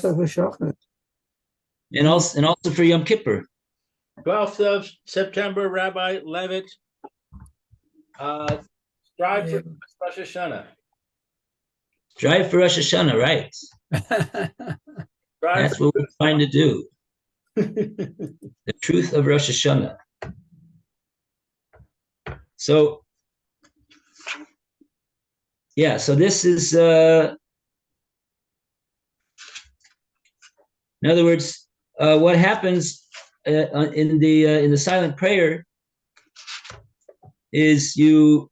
And also for Yom Kippur. 12th of September, Rabbi Levitt. Strive for Rosh Hashana. Strive for Rosh Hashana, right? That's what we're trying to do. The truth of Rosh Hashana. So, yeah, so this is, in other words, what happens in the silent prayer is the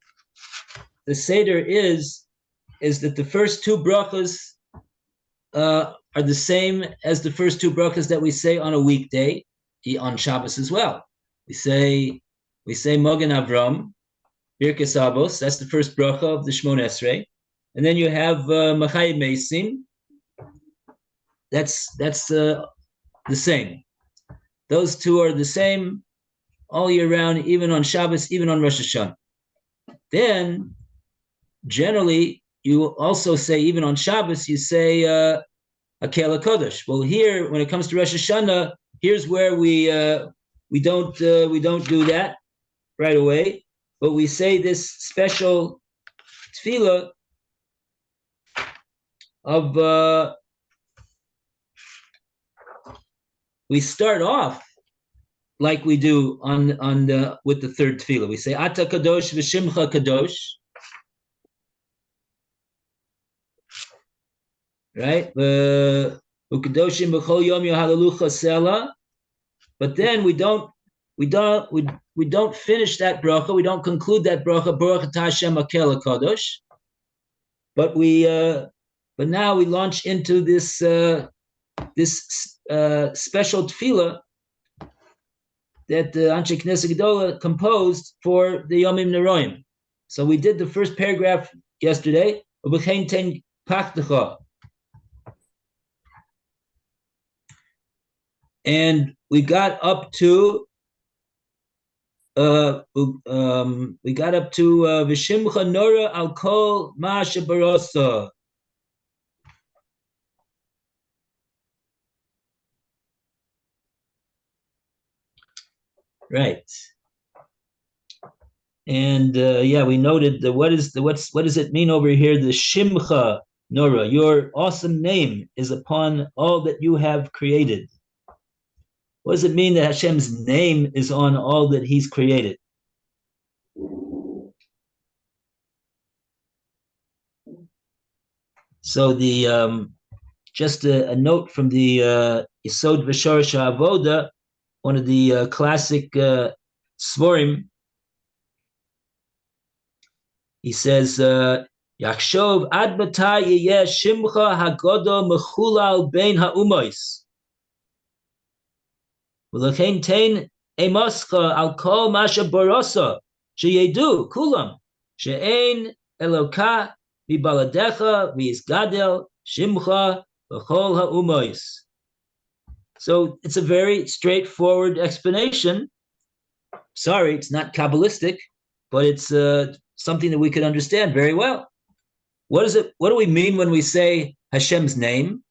Seder is that the first two brachas are the same as the first two brachas that we say on a weekday, on Shabbos as well. We say Mogen Avram, Birkas Avos, that's the first bracha of the Shmon Esrei, and then you have Machai Meisim. That's the same. Those two are the same all year round, even on Shabbos, even on Rosh Hashanah. Then, generally, you also say, even on Shabbos, you say Akel HaKodesh. Well, here, when it comes to Rosh Hashanah, here's where we don't do that right away, but we say this special tefillah of we start off like we do with the third tefillah. We say Ata Kadosh v'Shimcha Kadosh, right? Ukadoshim b'chol yom yohalalucha sela. But then we don't finish that bracha. We don't conclude that bracha. Baruch atah Hashem Akel HaKadosh. But now we launch into this special tefillah that Anshe Knesset Gedola composed for the Yomim Neroim. So we did the first paragraph yesterday. U'b'chein ten pachtecha. And we got up to V'shimcha Nora al kol ma shebarasa. Right. And we noted what does it mean over here? The Shimcha Nora, your awesome name is upon all that you have created. What does it mean that Hashem's name is on all that He's created? So just a note from the Yesod V'Shorosh HaAvoda, one of the classic Svorim. He says, Yachshov ad matay yeh shimcha hagodo mechulal bein ha'umois. V'lechein tein emoscha al kol ma shebarasa sheyedu kulam she'ein eloka v'baladecha v'yizgadel shimcha v'chol ha'umois. So it's a very straightforward explanation. Sorry, it's not Kabbalistic, but it's something that we could understand very well. What is it? What do we mean when we say Hashem's name?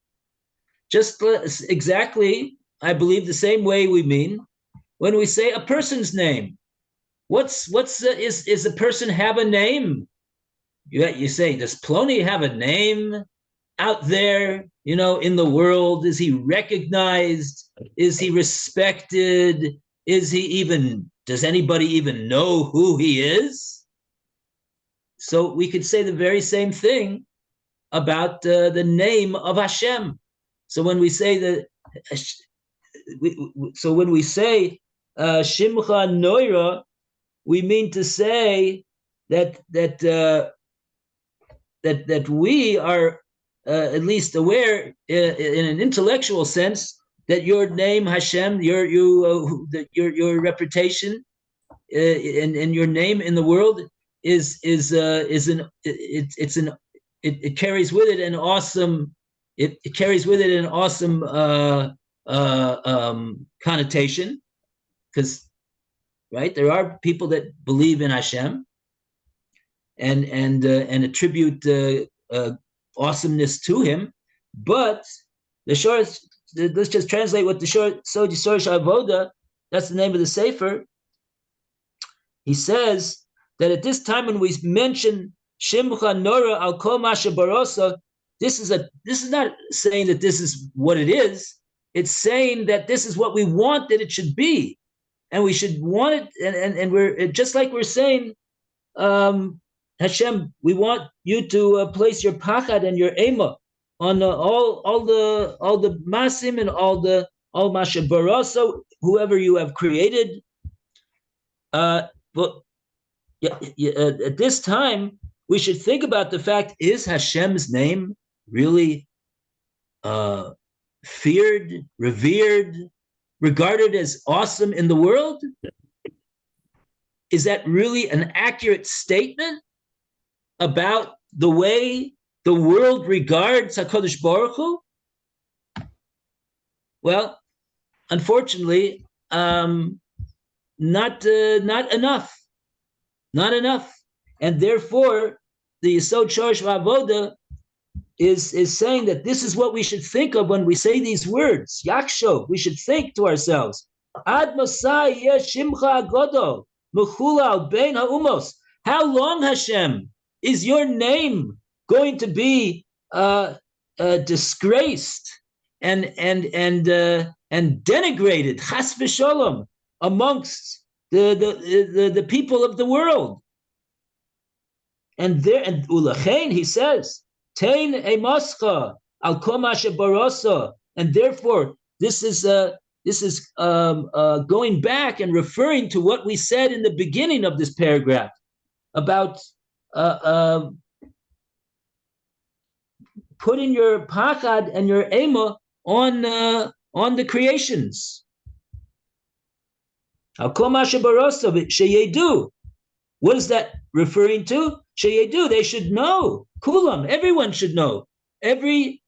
Just exactly, I believe, the same way we mean when we say a person's name. Is a person have a name? You say, does Plony have a name out there, in the world? Is he recognized? Is he respected? Does anybody even know who he is? So we could say the very same thing about the name of Hashem. So when we say Shimcha Noira, we mean to say that we are at least aware in an intellectual sense that your name Hashem, your reputation and your name in the world it carries with it an awesome connotation, because right, there are people that believe in Hashem and attribute awesomeness to Him, but The short, let's just translate what the short Soji Sorish Avoda, that's the name of the Sefer. He says that at this time when we mention Shimcha Nora Al Kol Masha Barosa, this is not saying that this is what it is. It's saying that this is what we want that it should be, and we should want it. And we're just like we're saying, Hashem, we want you to place your pachad and your ema on all the masim and all Masha Barosa, whoever you have created. But at this time, we should think about the fact: is Hashem's name really feared, revered, regarded as awesome in the world? Is that really an accurate statement about the way the world regards HaKadosh Baruch Hu? Well, unfortunately, not enough. Not enough. And therefore, the Yesod Shorish Avoda is saying that this is what we should think of when we say these words. Yaksho, we should think to ourselves, Ad Masai Shimcha Agodo, Mechula Bein Ha'umos. How long, Hashem, is your name going to be disgraced and denigrated, chas v'sholom, amongst the people of the world? And Ulachain, he says, Tein emascha al kol masha barosa, and therefore this is going back and referring to what we said in the beginning of this paragraph about putting your pachad and your ema on the creations. Al kol masha barosa sheyedu. What is that referring to? Sheyedu, they should know. Kulam, everyone should know. Every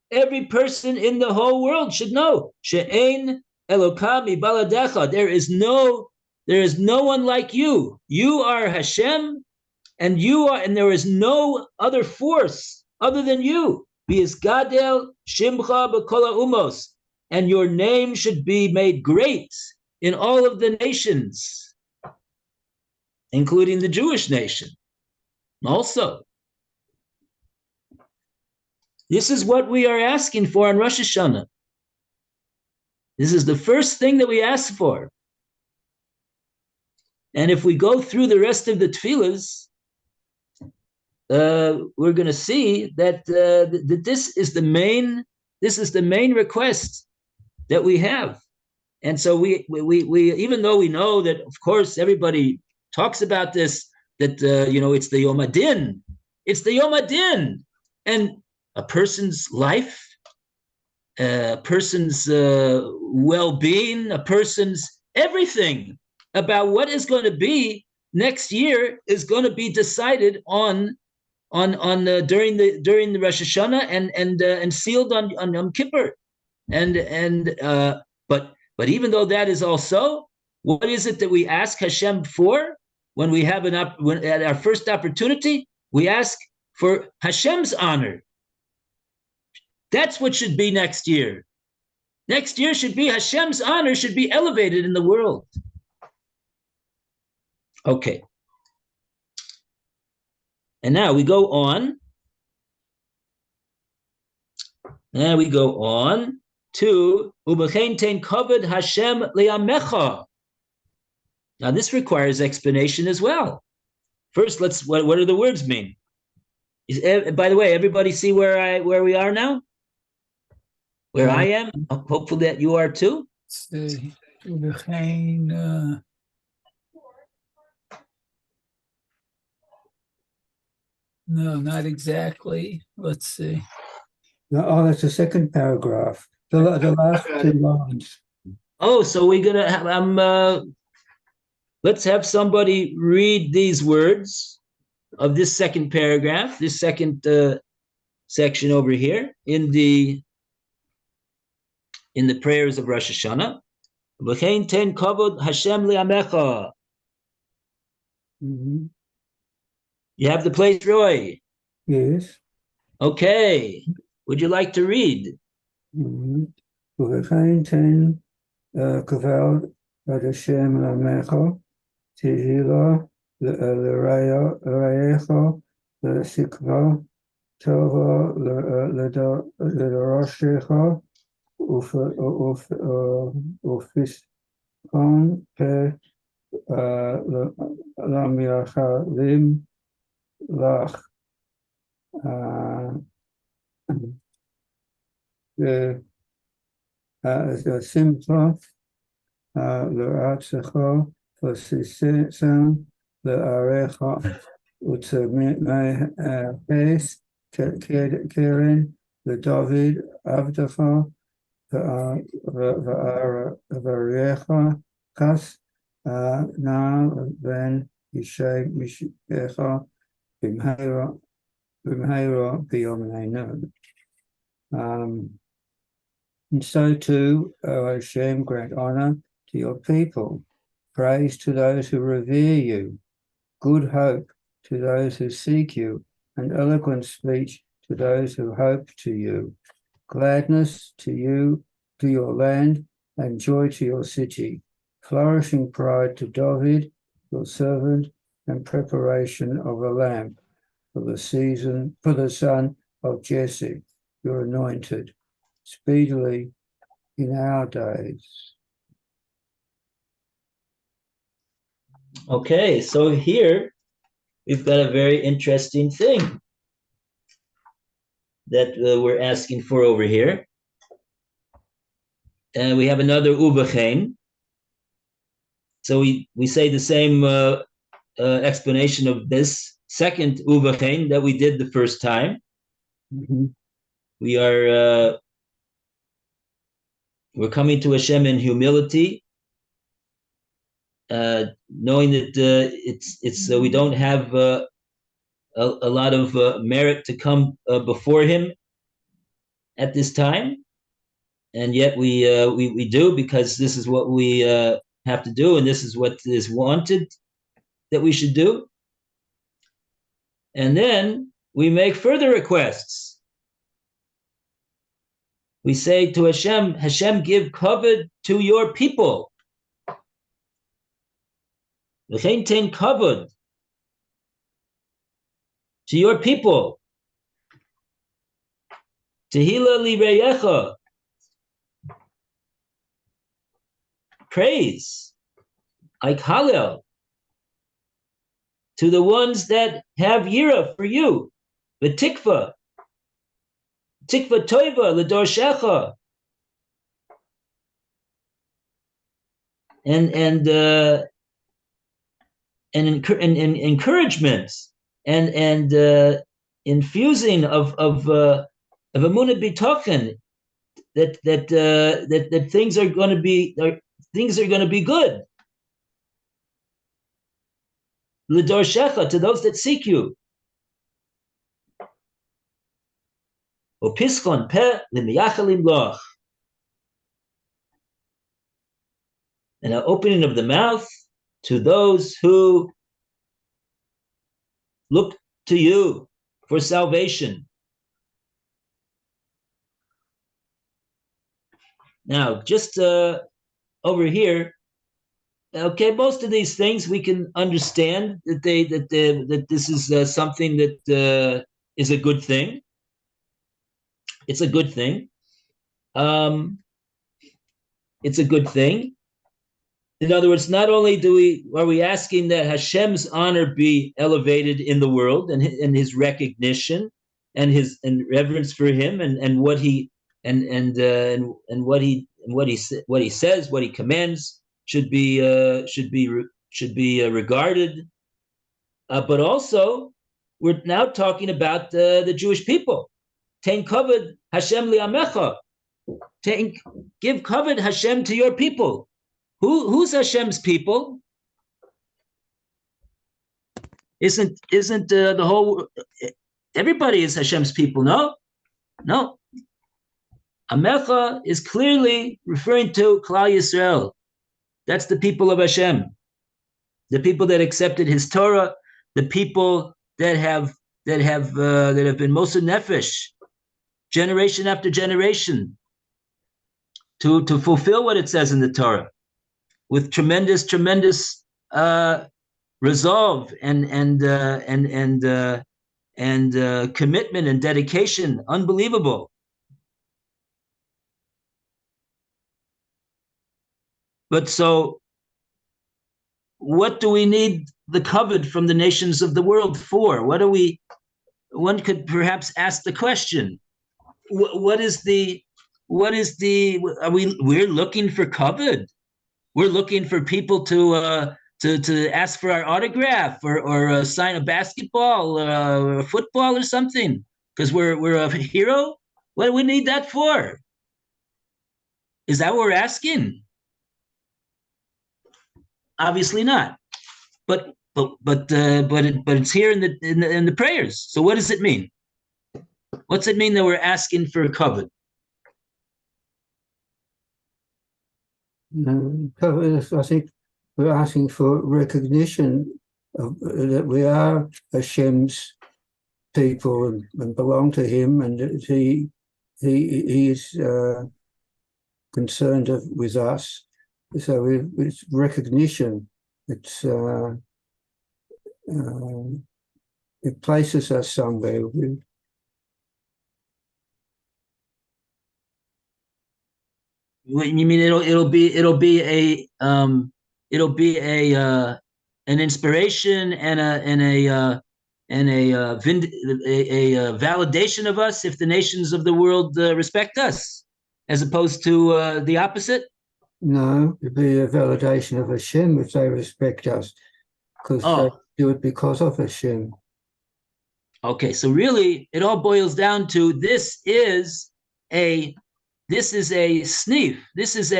person in the whole world should know. She'ein Eloka mi baladecha. There is no one like you. You are Hashem, and there is no other force other than you. V'yizgadel shimcha b'kol umos, and your name should be made great in all of the nations, including the Jewish nation. Also, this is what we are asking for on Rosh Hashana. This is the first thing that we ask for. And if we go through the rest of the tefillahs, we're going to see that this is the main request that we have. And so we even though we know that, of course, everybody talks about this, that it's the Yom Adin. It's the Yom Adin. And a person's life, a person's well-being, a person's everything about what is going to be next year is going to be decided on during the Rosh Hashana and sealed on Yom Kippur. But even though that is also, what is it that we ask Hashem for when we have at our first opportunity? We ask for Hashem's honor. That's what should be next year. Next year should be Hashem's honor should be elevated in the world. Okay. And now we go on. Now we go on to Ubechein Tein Kavod Hashem Le'amecha. Now this requires explanation as well. First, what do the words mean? By the way, everybody see where we are now? Where I am? Hopefully that you are too. No, not exactly. Let's see. Oh, that's the second paragraph. The last two lines. Oh, so we're gonna have let's have somebody read these words of this second paragraph, this second section over here in the prayers of Rosh Hashanah. V'chein ten kavod Hashem le'amecha. You have the place, Roy? Yes. Okay. Would you like to read? ובכן תן כבוד עד השם לעמך, תהילה לרעך, לשכבה טובה לדרשך, ופסקון פה למייחלים לך. השמחה לארצך וששון לארעך ותמי חס קרן לדוד עבדך וארעך חס נא בן ישי משפך במהרה ביומנו. And so too, O Hashem, grant honor to your people, praise to those who revere you, good hope to those who seek you, and eloquent speech to those who hope to you, gladness to you, to your land, and joy to your city, flourishing pride to David, your servant, and preparation of a lamp for the season, for the son of Jesse, your anointed, speedily in our days. Okay, so here we've got a very interesting thing that we're asking for over here. And we have another ubechein. So we say the same explanation of this second ubechein that we did the first time. Mm-hmm. We are we're coming to Hashem in humility, knowing that it's we don't have a lot of merit to come before Him at this time, and yet we do, because this is what we have to do, and this is what is wanted that we should do. And then we make further requests. We say to Hashem, Hashem, give kavod to your people. V'chein ten kavod to your people. Tehila lireyecha. Praise, like Hallel, to the ones that have yira for you. V'tikva. Tikva toiva l'dorshecha, and encouragement and infusing of emunah bitochen that things are going to be good. L'dorshecha, to those that seek you. Opiskon pe l'miyachalim loch, and an opening of the mouth to those who look to you for salvation. Now, just over here, okay, most of these things we can understand that this is something that is a good thing. It's a good thing. It's a good thing. In other words, not only are we asking that Hashem's honor be elevated in the world, and his recognition and his reverence for him, and what he what he says, what he commands should be regarded. But also, we're now talking about the Jewish people. Ten kavod Hashem li'amecha. Give kavod Hashem to your people. Who's Hashem's people? Isn't the whole? Everybody is Hashem's people. No. Amecha is clearly referring to Klal Yisrael. That's the people of Hashem, the people that accepted His Torah, the people that have been Moshe Nefesh, generation after generation, to fulfill what it says in the Torah with tremendous resolve and commitment and dedication, unbelievable. But so, what do we need the covet from the nations of the world for? What do we? One could perhaps ask the question: what is the? Are we're looking for covet? We're looking for people to ask for our autograph or sign a basketball or a football or something because we're a hero. What do we need that for? Is that what we're asking? Obviously not. But it's here in the prayers. So what does it mean? What's it mean that we're asking for covet? I think we're asking for recognition of, that we are Hashem's people and belong to Him, and that He is concerned with us. So it's recognition. It's it places us somewhere. You mean it'll be an inspiration and a validation of us if the nations of the world respect us, as opposed to the opposite? No, it'd be a validation of Hashem if they respect us, because they do it because of Hashem. Okay, so really, it all boils down to this is a sneef. This is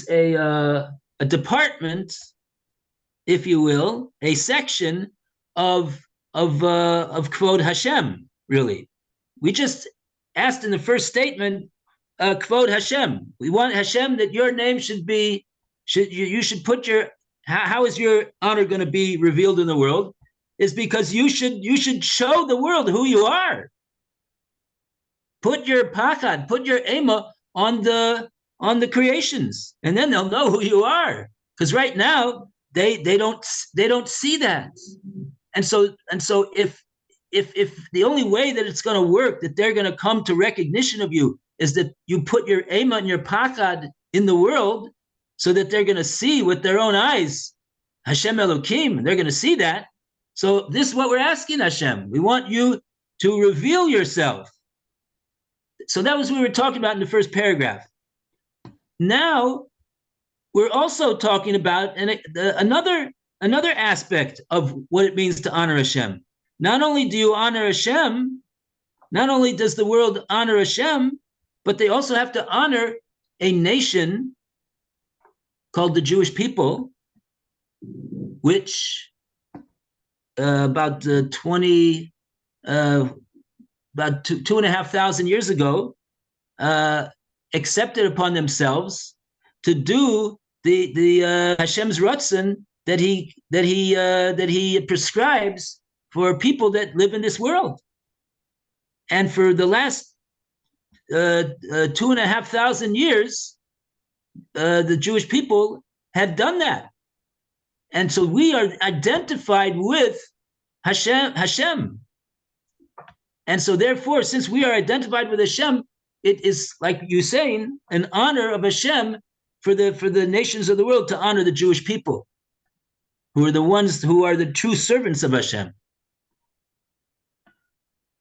a department, if you will, a section of Kvod Hashem. Really, we just asked in the first statement, Kvod Hashem. We want Hashem that your name you should put your. How is your honor going to be revealed in the world? Is because you should show the world who you are. Put your pachad, put your ema on the creations, and then they'll know who you are. Because right now they don't see that, and so if the only way that it's going to work, that they're going to come to recognition of you, is that you put your ema and your pachad in the world, so that they're going to see with their own eyes Hashem Elokim. They're going to see that. So this is what we're asking Hashem. We want you to reveal yourself. So that was what we were talking about in the first paragraph. Now we're also talking about another aspect of what it means to honor Hashem. Not only do you honor Hashem, not only does the world honor Hashem, but they also have to honor a nation called the Jewish people, which about 2,500 years ago accepted upon themselves to do the Hashem's Ratzon that he prescribes for people that live in this world. And for the last 2,500 years, the Jewish people have done that. And so we are identified with Hashem. And so therefore, since we are identified with Hashem, it is, like you're saying, an honor of Hashem for the nations of the world to honor the Jewish people, who are the ones who are the true servants of Hashem.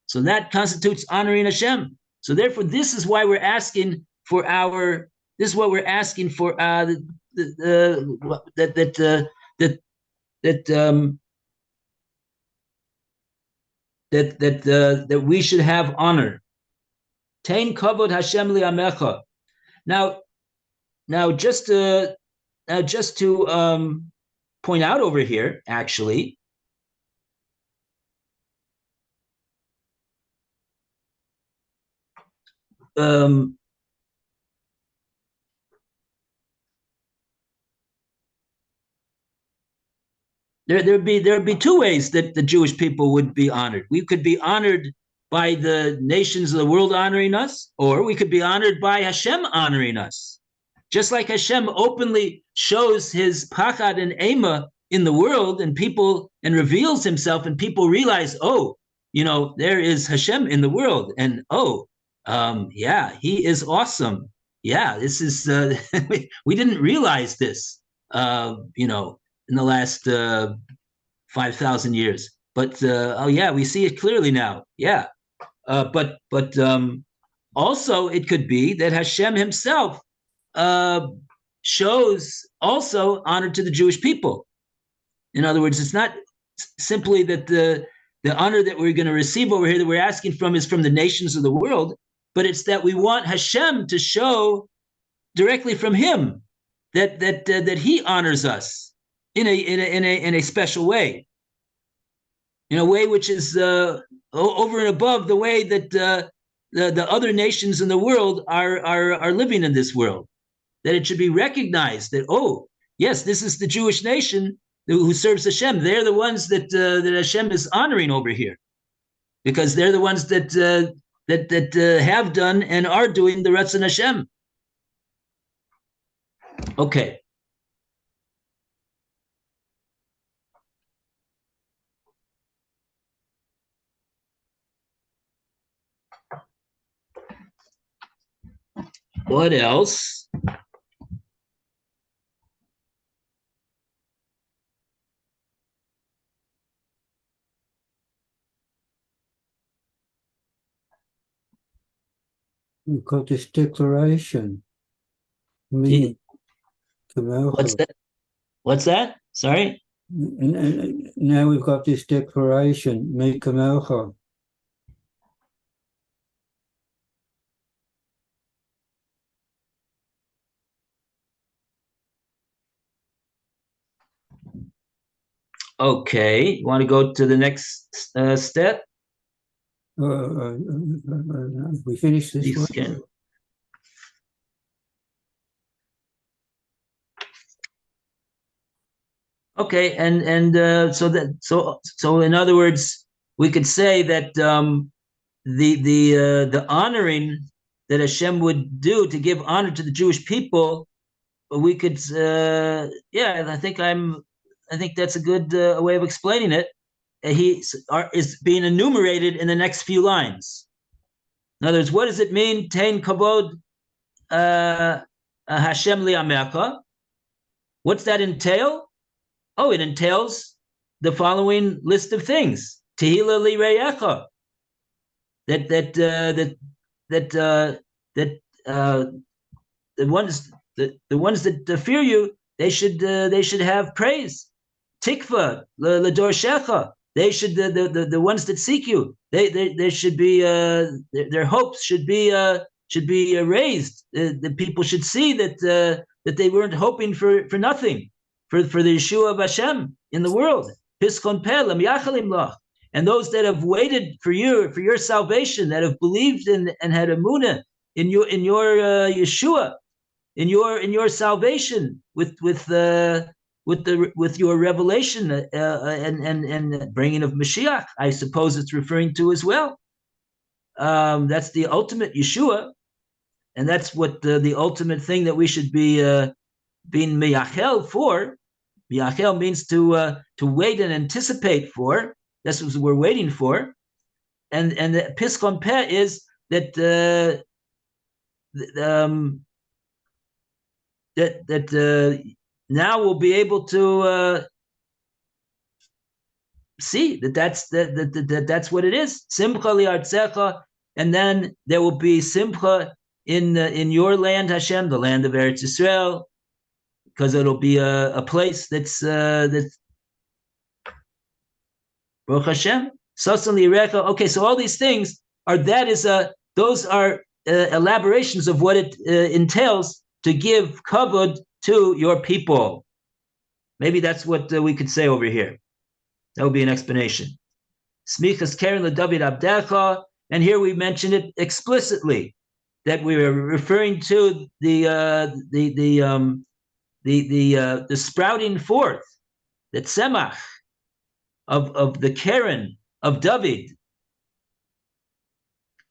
So that constitutes honoring Hashem. So therefore, this is why we're asking for this is what we're asking for that we should have honor. Tain kavod Hashem li'amecha. Now just to point out over here, actually, there'd be two ways that the Jewish people would be honored. We could be honored by the nations of the world honoring us, or we could be honored by Hashem honoring us. Just like Hashem openly shows his pachad and ema in the world and people and reveals himself, and people realize, oh, there is Hashem in the world, and yeah, he is awesome. Yeah, this is we didn't realize this, in the last 5,000 years, but oh yeah, we see it clearly now. Yeah, but also it could be that Hashem himself shows also honor to the Jewish people. In other words, it's not simply that the honor that we're going to receive over here that we're asking from is from the nations of the world, but it's that we want Hashem to show directly from him that he honors us in a special way, in a way which is over and above the way that the other nations in the world are living in this world. That it should be recognized that, oh, yes, this is the Jewish nation who serves Hashem. They're the ones that Hashem is honoring over here, because they're the ones that have done and are doing the Ratzon Hashem. Okay. What else? We've got this declaration. What's that? What's that? Sorry? Now we've got this declaration, Mi Kamelcha. Okay, you want to go to the next step? We finished this one. Okay, and so in other words, we could say that the honoring that Hashem would do to give honor to the Jewish people, we could I think that's a good way of explaining it. He is being enumerated in the next few lines. In other words, what does it mean? Tein kavod Hashem li'amecha. What's that entail? Oh, it entails the following list of things: Tehila li'reyecha. The ones that fear you, they should have praise. Tikva l'dorshecha. They should the ones that seek you. They should be their hopes should be raised. The people should see that they weren't hoping for nothing, for the Yeshua of Hashem in the world. Piskon pelam yachalim lach. And those that have waited for your salvation, that have believed and had emunah in your Yeshua, in your salvation with your revelation and bringing of Mashiach, I suppose it's referring to as well. That's the ultimate Yeshua, and that's what the ultimate thing that we should be being miyachel for. Miyachel means to wait and anticipate for. That's what we're waiting for, and the piskon peh is that now we'll be able to see that's what it is. Simcha li'artzecha, and then there will be simcha in your land, Hashem, the land of Eretz Yisrael, because it'll be a place that's Baruch Hashem. Sasan li'recha. Okay, so all these things those are elaborations of what it entails to give kavod to your people. Maybe that's what we could say over here. That would be an explanation. Smichas keren leDavid abdecha, and here we mention it explicitly that we are referring to the sprouting forth, that tzemach of the keren of David,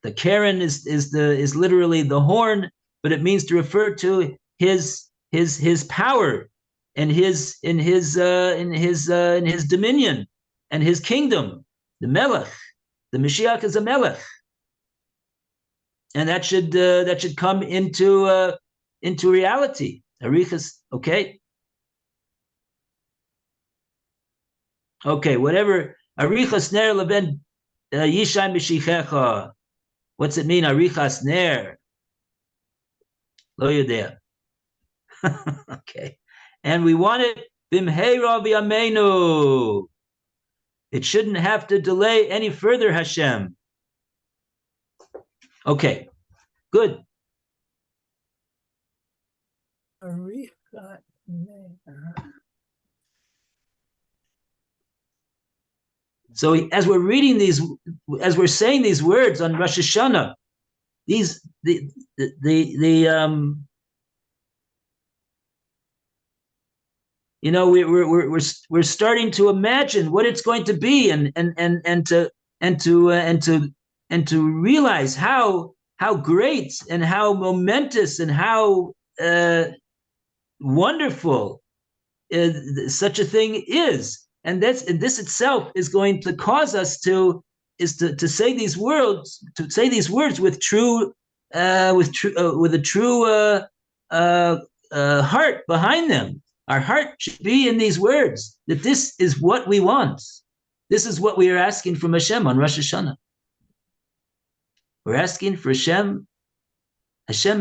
The Karen is literally the horn, but it means to refer to his power and his dominion and his kingdom. The Melech, the Mashiach is a Melech, and that should come into reality. Arichas, okay. Okay, whatever. Arichas ner leben yishai mishichecha. What's it mean? Arichas ner. Lo yodea. Okay, and we want it bimheira v'yameinu. It shouldn't have to delay any further, Hashem. Okay, good. So as we're reading these, as we're saying these words on Rosh Hashanah, these you know, we're starting to imagine what it's going to be, and to realize how great and how momentous and how wonderful such a thing is. And this itself is going to cause us to say these words, with a true heart behind them. Our heart should be in these words, that this is what we want. This is what we are asking from Hashem on Rosh Hashanah. We're asking for Hashem,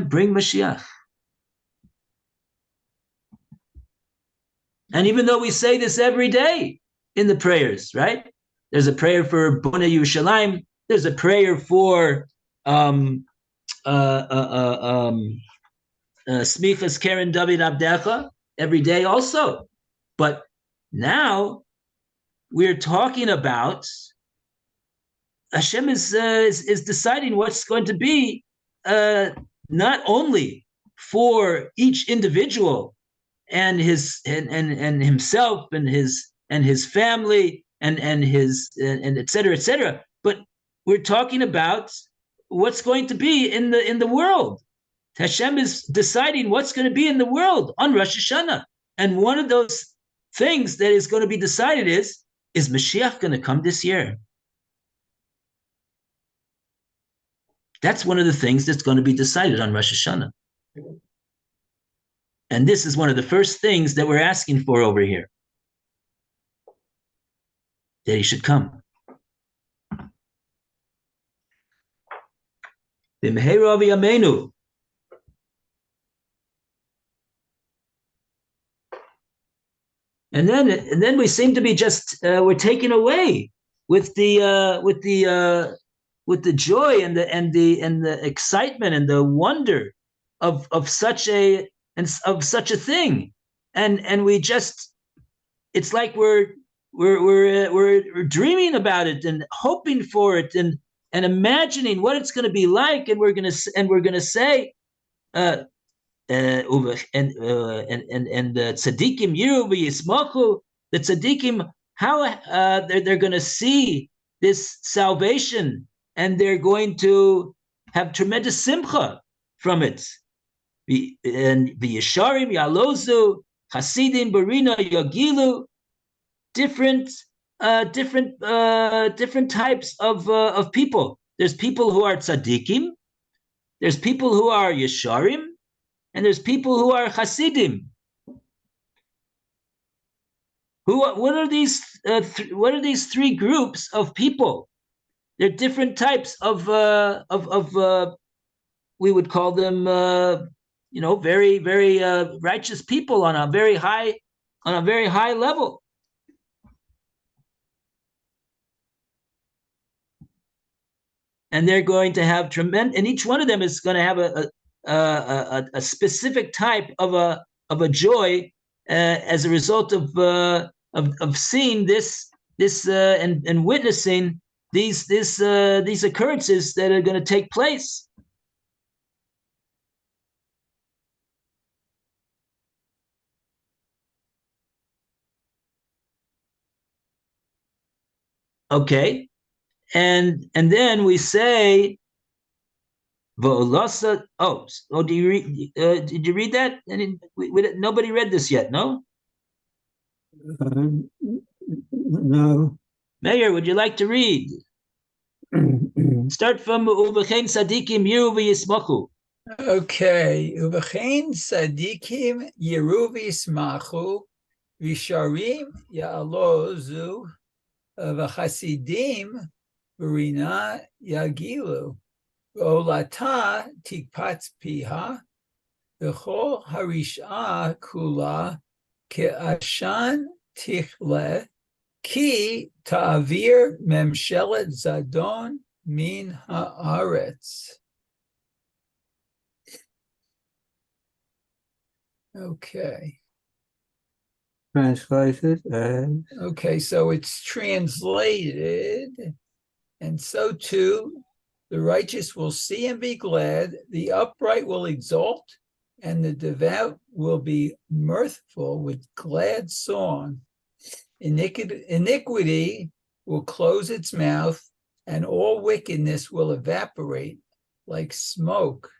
bring Mashiach. And even though we say this every day in the prayers, right? There's a prayer for Bonei Yerushalayim. There's a prayer for Smichas Keren David Abdecha every day also. But now we're talking about Hashem is deciding what's going to be not only for each individual and himself and his family and et cetera, but we're talking about what's going to be in the world. Hashem is deciding what's going to be in the world on Rosh Hashanah, and one of those things that is going to be decided is Mashiach going to come this year? That's one of the things that's going to be decided on Rosh Hashanah. And this is one of the first things that we're asking for over here, that he should come. B'mheira v'yameinu. And then we seem to be just we're taken away with the joy and the excitement and the wonder of such a thing, and we just, it's like we're dreaming about it and hoping for it and imagining what it's going to be like, and we're going to say and the tzaddikim yiru v'yismachu, the tzaddikim, how they're going to see this salvation, and they're going to have tremendous simcha from it. And v'yesharim yalozu, chasidim barina yagilu, different types of people. There's people who are tzaddikim, there's people who are yesharim, and there's people who are Hasidim. What are these three groups of people? They're different types of we would call them very, very righteous people on a very high level. And they're going to have tremendous, and each one of them is going to have a specific type of a joy as a result of seeing this and witnessing these occurrences that are going to take place. Okay, and then we say Do you read? Did you read that? Nobody read this yet. No, No. Mayor, would you like to read? Start from Uvechein Sadikim Yiru v'Yismachu. Okay. Uvechein Sadikim Yiru v'Yismachu Visharim Ya'alozu V'Chasidim Rina Yagilu Olata Tikpatz Piha V'chol Harisha Kula Ke'ashan Tichle Ki Ta'avir Memshelet Zadon Min Haaretz. Okay. Translated as. Okay, so it's translated, and so too the righteous will see and be glad, the upright will exult, and the devout will be mirthful with glad song. Iniquity will close its mouth, and all wickedness will evaporate like smoke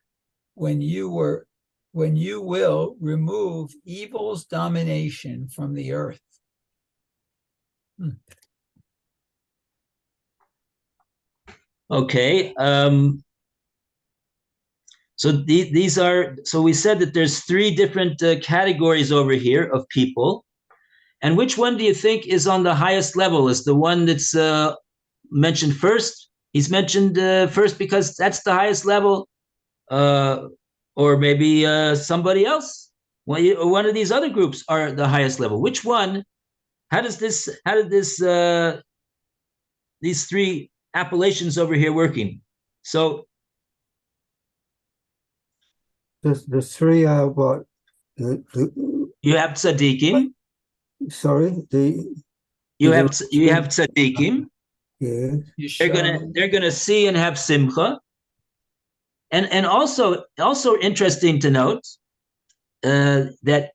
when you will remove evil's domination from the earth. Okay. So these are. So we said that there's three different categories over here of people, and which one do you think is on the highest level? Is the one that's mentioned first? He's mentioned first because that's the highest level, or maybe somebody else. One of these other groups are the highest level. Which one? How did these three appellations over here working? So The three are what? you have tzaddikim. Sorry, you have tzaddikim. Yes. They're gonna see and have simcha. And also interesting to note that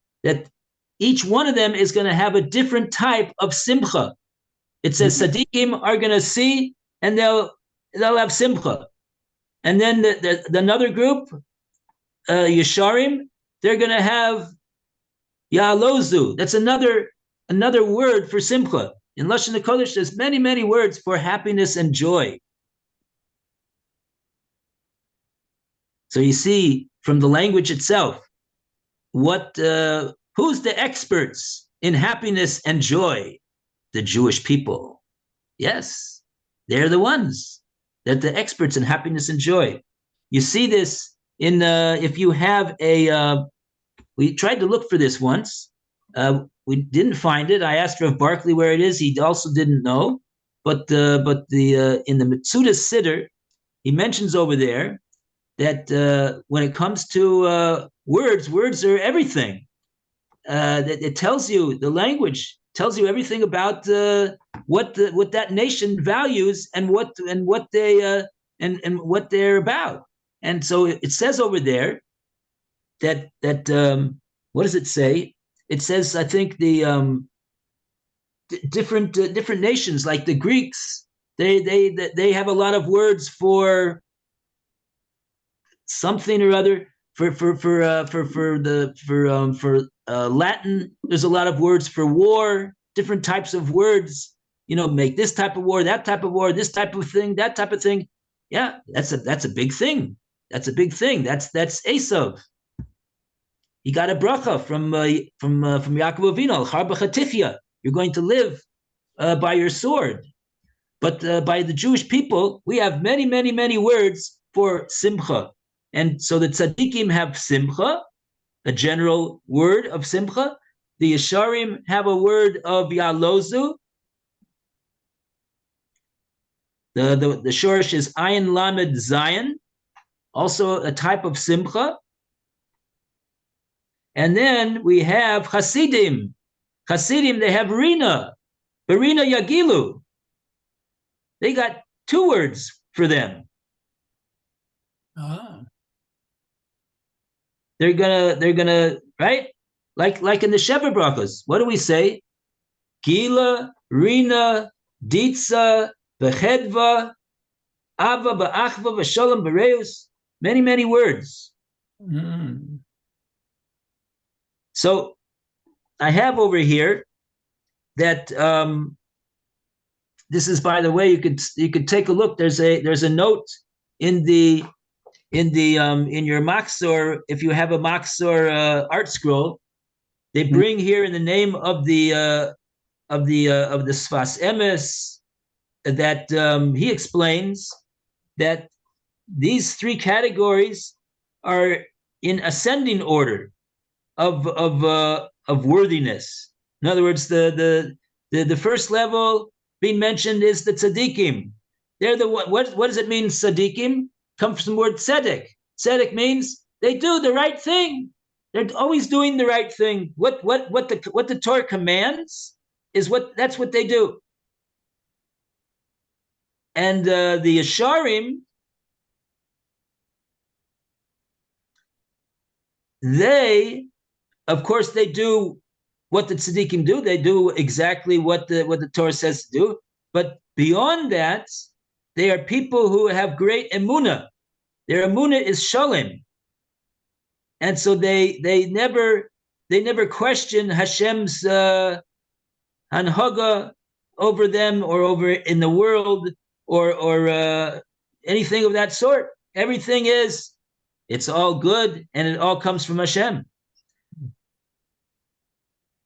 each one of them is going to have a different type of simcha. It says tzaddikim are going to see and they'll have simcha, and then the another group, yesharim, they're going to have ya'alozu. That's another word for simcha. In Lashon HaKodesh, there's many words for happiness and joy. So you see from the language itself, who's the experts in happiness and joy? The Jewish people. Yes, they're the ones. They're the experts in happiness and joy. You see this in if you have we tried to look for this once. We didn't find it. I asked Rav Barkley where it is. He also didn't know. But in the Metzudah Siddur, he mentions over there that when it comes to words are everything. That it tells you, the language tells you everything about what that nation values and what they're about. And so it says over there that what does it say? It says, I think the different nations, like the Greeks, they have a lot of words for something or other. For Latin, there's a lot of words for war, different types of words. Make this type of war, that type of war, this type of thing, that type of thing. Yeah, that's a big thing. That's a big thing. That's Esav. He got a bracha from Yaakov Avinu, Char b'chatithya. You're going to live by your sword. But by the Jewish people, we have many words for simcha. And so the tzaddikim have simcha, a general word of simcha. The yesharim have a word of ya'alozu. The shorish is ayin lamed zayin, also a type of simcha. And then we have Hasidim. Hasidim, they have Rina, Berina Yagilu. They got two words for them. They're gonna right, like in the Sheva Brachos. What do we say? Gila, Rina, Ditza, Vechedva, Ava, Ba'achva, V'Sholem, Bereus. Many, many words. Mm. So I have over here that this is, by the way, you could take a look. There's a note in in your Maxor. If you have a Maxor art scroll, they bring here in the name of the Sfas Emes that he explains that these three categories are in ascending order of worthiness. In other words, the first level being mentioned is the tzaddikim. They're the what does it mean? Tzaddikim comes from the word tzedek. Tzedek means they do the right thing. They're always doing the right thing. What the Torah commands is that's what they do. And the Yesharim, they, of course, they do what the tzaddikim do. They do exactly what the Torah says to do. But beyond that, they are people who have great emunah. Their emunah is shalom, and so they never question Hashem's hanhaga over them or over in the world or anything of that sort. Everything it's all good, and it all comes from Hashem.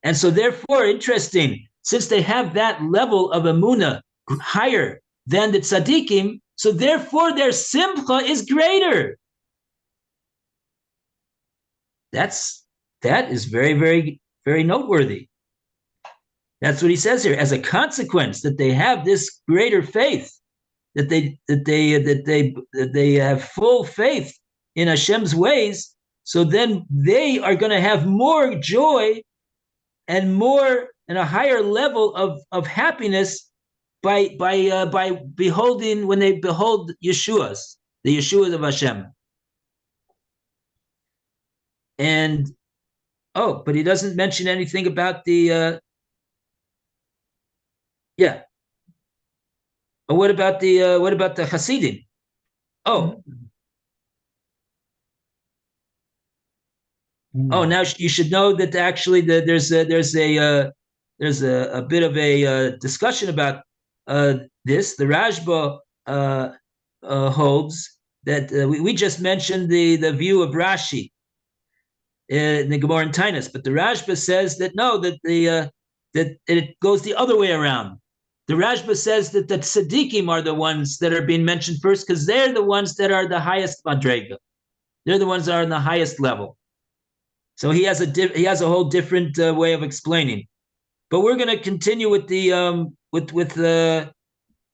And so therefore, interesting, since they have that level of emunah higher than the tzaddikim, so therefore their simcha is greater. That is very, very, very noteworthy. That's what he says here. As a consequence that they have this greater faith, that they have full faith in Hashem's ways, so then they are going to have more joy and more and a higher level of happiness by beholding, when they behold the Yeshuas of Hashem. And but he doesn't mention anything about the what about the Hasidim? Now you should know that actually there's a bit of a discussion about this. The Rashba holds that we just mentioned the view of Rashi in the Gemara and Tainus, but the Rashba says that no, that that it goes the other way around. The Rashba says that the tzaddikim are the ones that are being mentioned first because they're the ones that are the highest madrega. They're the ones that are in the highest level. So he has a whole different way of explaining. But we're going to continue with the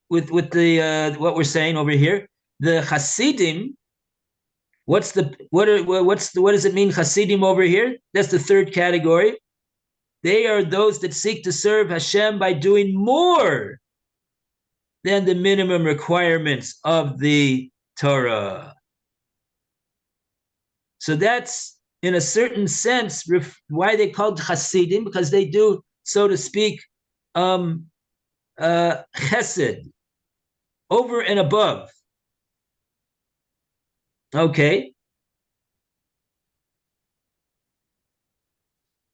what we're saying over here. The Hasidim. What does it mean, Hasidim, over here? That's the third category. They are those that seek to serve Hashem by doing more than the minimum requirements of the Torah. So that's, in a certain sense, why they called Hasidim, because they do, so to speak, chesed, over and above. Okay.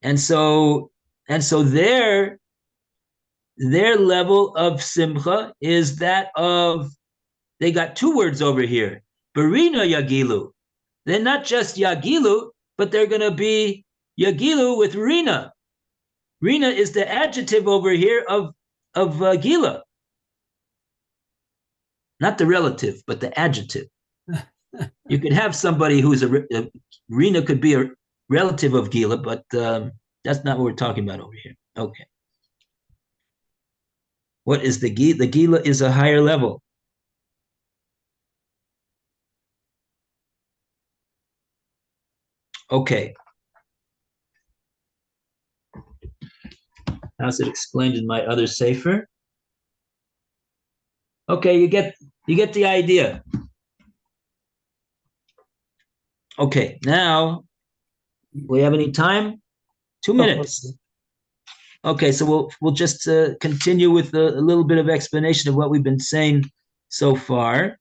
And so their level of simcha is that of, they got two words over here, Barina Yagilu. They're not just Yagilu, but they're going to be Yagilu with Rina. Rina is the adjective over here of Gila. Not the relative, but the adjective. You could have somebody who's Rina could be a relative of Gila, but that's not what we're talking about over here. Okay. What is the Gila? The Gila is a higher level. Okay. How's it explained in my other sefer? Okay, you get the idea. Okay, now, we have any time? 2 minutes. Okay, so we'll just continue with a little bit of explanation of what we've been saying so far.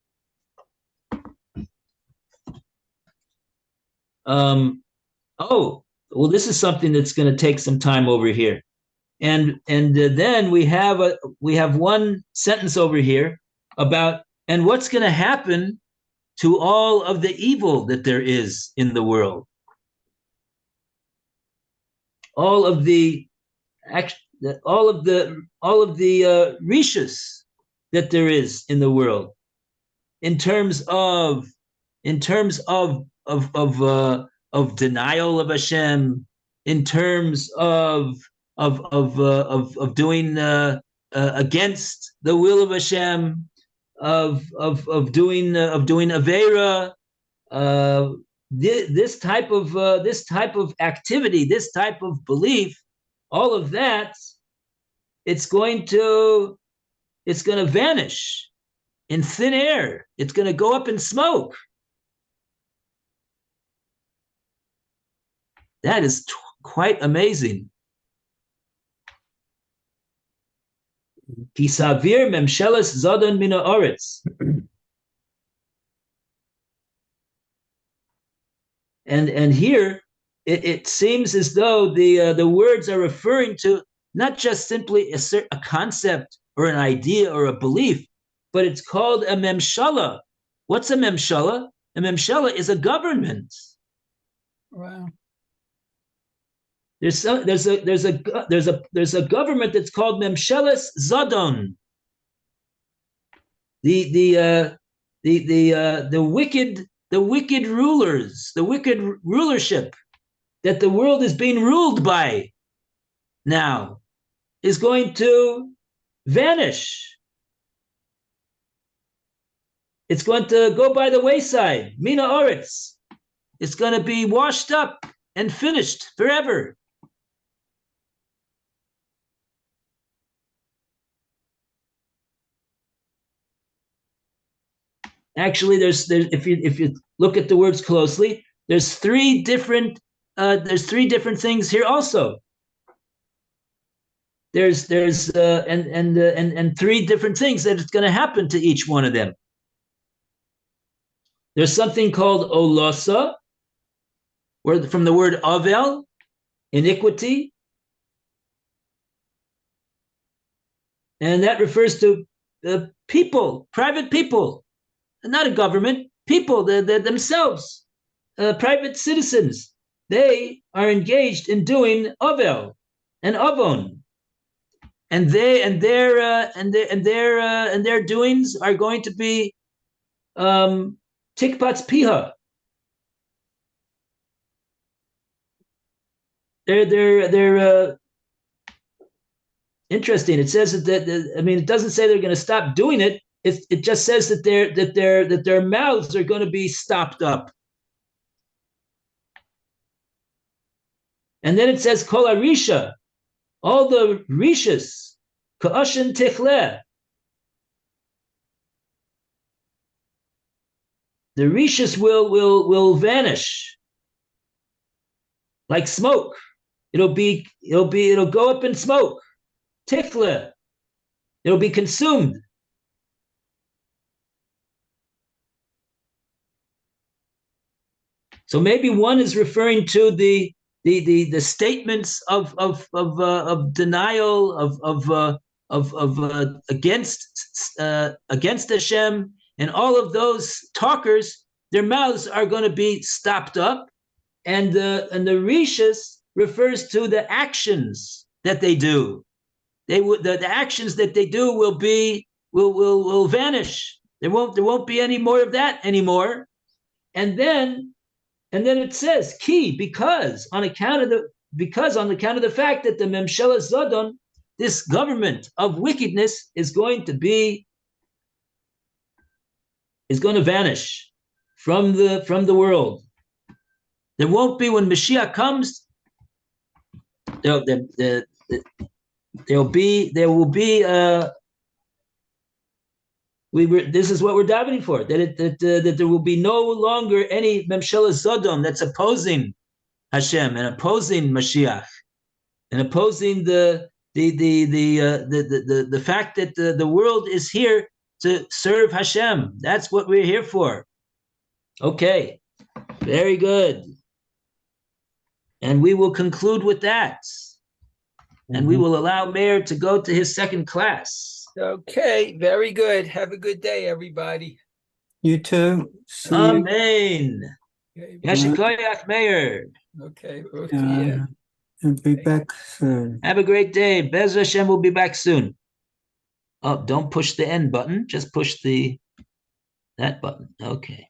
Oh, well, this is something that's going to take some time over here. And then we have one sentence over here about and what's going to happen to all of the evil that there is in the world, all of the rishus that there is in the world, in terms of denial of Hashem, in terms of doing against the will of Hashem, of doing avera, this type of activity, this type of belief, all of that, it's going to vanish in thin air. It's going to go up in smoke. That is quite amazing. Kisavir memshelas zadon mina oretz. And here it seems as though the words are referring to not just simply a concept or an idea or a belief, but it's called a memshala. What's a memshala? A memshala is a government. Wow. There's a government that's called Memshelas Zadon. The wicked rulers, the wicked rulership that the world is being ruled by now is going to vanish. It's going to go by the wayside. Mina Oretz. It's going to be washed up and finished forever. Actually, if you look at the words closely, there's three different things here also. There's and three different things that it's going to happen to each one of them. There's something called olosa, where from the word avel, iniquity, and that refers to people, private people. Not a government, people, themselves, private citizens. They are engaged in doing avel and avon, and their doings are going to be tikpatz piha. They're interesting. It says that it doesn't say they're going to stop doing it. It just says that their mouths are going to be stopped up. And then it says kol arisha, all the rishas, ka'ashin tichleh. The rishas will vanish like smoke. It'll go up in smoke. Tichleh. It'll be consumed. So maybe one is referring to the statements of denial of against Hashem, and all of those talkers, their mouths are going to be stopped up, and the rishas refers to the actions that they do. The actions that they do will vanish. There won't be any more of that anymore, and then it says ki, because on account of the fact that the Memshela Zadon, this government of wickedness, is going to vanish from the world. There won't be, when Mashiach comes, there will be this is what we're davening for, that there will be no longer any Memshela Zodom that's opposing Hashem and opposing Mashiach and opposing the fact that the world is here to serve Hashem. That's what we're here for. Okay, very good. And we will conclude with that. And we will allow Meir to go to his second class. Okay, very good. Have a good day, everybody. You too. See you. Amen. Okay, Yasher koyach, Meir. okay, we'll see ya. And be back soon. Have a great day. Bez Hashem will be back soon. Oh, don't push the end button. Just push that button. Okay.